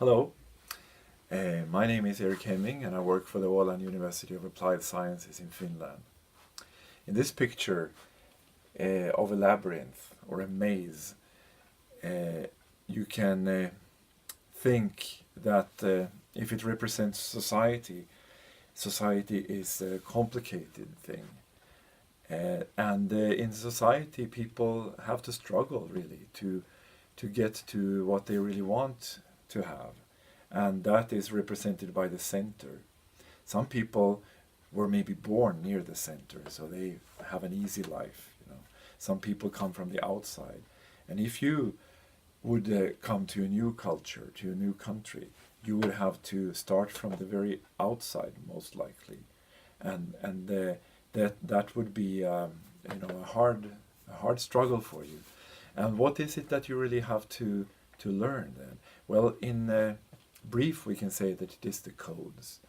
Hello, my name is Erik Hemming and I work for the Åland University of Applied Sciences in Finland. In this picture of a labyrinth or a maze, you can think that if it represents society, society is a complicated thing. And in society, people have to struggle really to get to what they really want to have, and that is represented by the center. Some people were maybe born near the center, so they have an easy life. Some people come from the outside, and if you would come to a new culture, to a new country, you would have to start from the very outside, most likely, and that would be a hard struggle for you. And what is it that you really have to learn then? Well, in brief, we can say that it is the codes.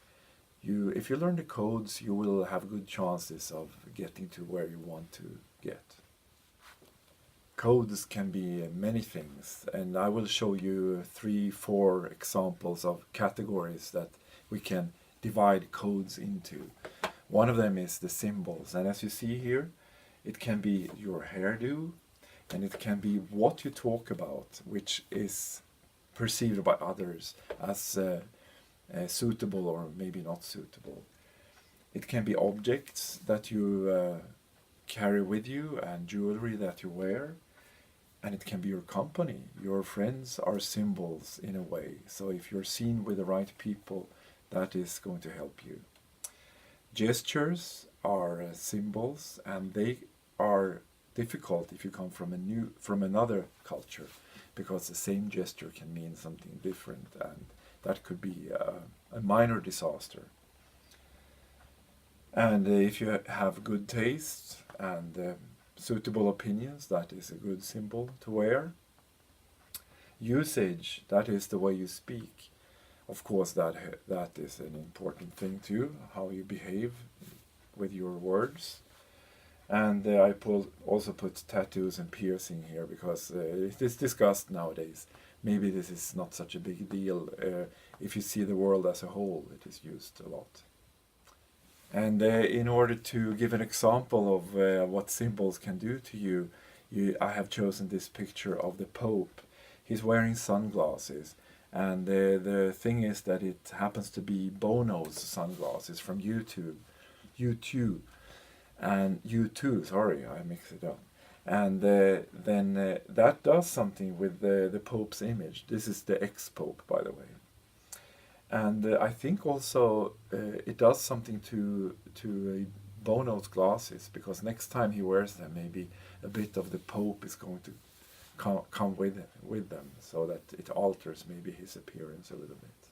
If you learn the codes, you will have good chances of getting to where you want to get. Codes can be many things, and I will show you 3, 4 examples of categories that we can divide codes into. One of them is the symbols, and as you see here, it can be your hairdo, and it can be what you talk about, which is perceived by others as suitable or maybe not suitable. It can be objects that you carry with you and jewelry that you wear, and it can be your company. Your friends are symbols in a way, so if you're seen with the right people, that is going to help you. Gestures are symbols, and they are difficult if you come from another culture, because the same gesture can mean something different, and that could be a minor disaster. And if you have good taste and suitable opinions, that is a good symbol to wear. Usage, that is the way you speak. Of course, that is an important thing too, how you behave with your words. And I also put tattoos and piercing here because it is discussed nowadays. Maybe this is not such a big deal. If you see the world as a whole, it is used a lot. And in order to give an example of what symbols can do to you, I have chosen this picture of the Pope. He's wearing sunglasses. And the thing is that it happens to be Bono's sunglasses from YouTube. YouTube. And U2, sorry, I mixed it up. And then that does something with the Pope's image. This is the ex-Pope, by the way. And I think also it does something to Bono's glasses, because next time he wears them, maybe a bit of the Pope is going to come with them, so that it alters maybe his appearance a little bit.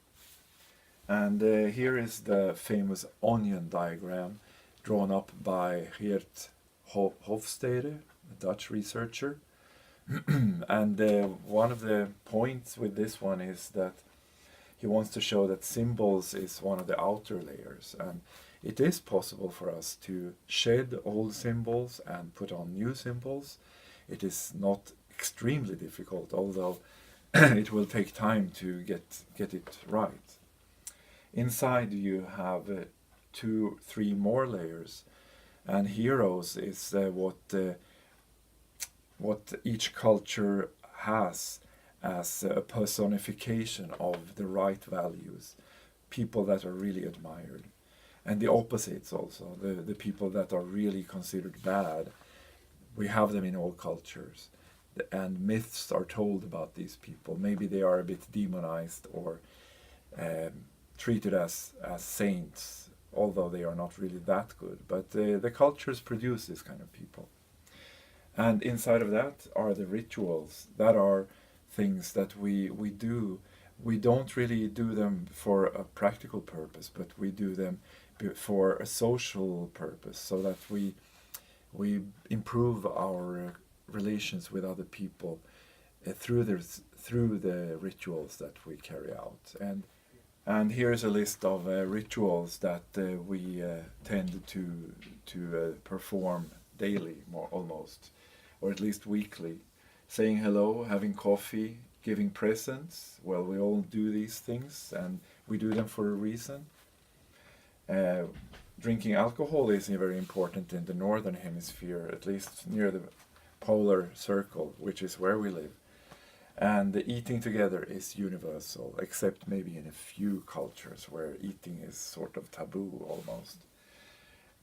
And here is the famous onion diagram drawn up by Geert Hofstede, a Dutch researcher. And one of the points with this one is that he wants to show that symbols is one of the outer layers, and it is possible for us to shed old symbols and put on new symbols. It is not extremely difficult, although it will take time to get it right. Inside you have 2, 3 more layers, and heroes is what each culture has as a personification of the right values, people that are really admired. And the opposites also, the people that are really considered bad, we have them in all cultures. And myths are told about these people. Maybe they are a bit demonized or treated as saints, although they are not really that good. But the cultures produce this kind of people. And inside of that are the rituals. That are things that we do. We don't really do them for a practical purpose, but we do them for a social purpose, so that we improve our relations with other people through the rituals that we carry out. And here's a list of rituals that we tend to perform daily, more almost, or at least weekly. Saying hello, having coffee, giving presents. Well, we all do these things, and we do them for a reason. Uh, Drinking alcohol is very important in the northern hemisphere, at least near the polar circle, which is where we live. And the eating together is universal, except maybe in a few cultures where eating is sort of taboo almost.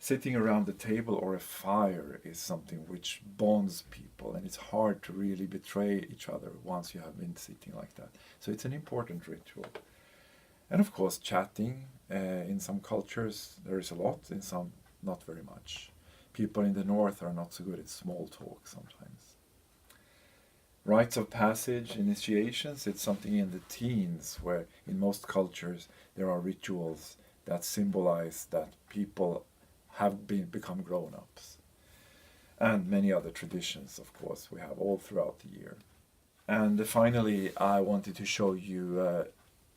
Sitting around the table or a fire is something which bonds people, and it's hard to really betray each other once you have been sitting like that. So it's an important ritual. And of course, chatting. In some cultures there is a lot, in some not very much. People in the north are not so good at small talk sometimes. Rites of passage, initiations, it's something in the teens, where in most cultures there are rituals that symbolize that people have become grown-ups. And many other traditions, of course, we have all throughout the year. And finally, I wanted to show you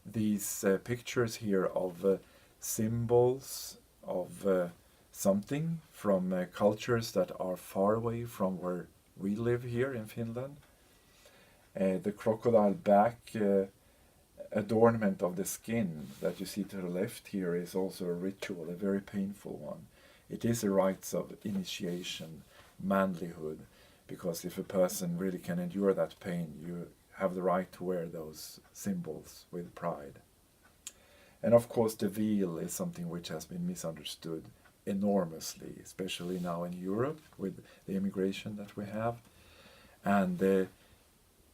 these pictures here of symbols of something from cultures that are far away from where we live here in Finland. The crocodile back adornment of the skin that you see to the left here is also a ritual, a very painful one. It is a rite of initiation, manlyhood, because if a person really can endure that pain, you have the right to wear those symbols with pride. And of course the veil is something which has been misunderstood enormously, especially now in Europe with the immigration that we have. And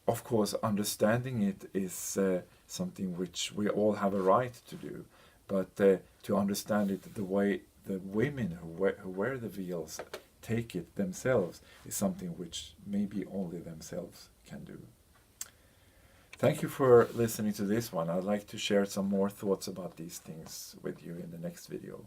of course understanding it is something which we all have a right to do, but to understand it the way the women who wear the veils take it themselves is something which maybe only themselves can do. Thank you for listening to this one. I'd like to share some more thoughts about these things with you in the next video.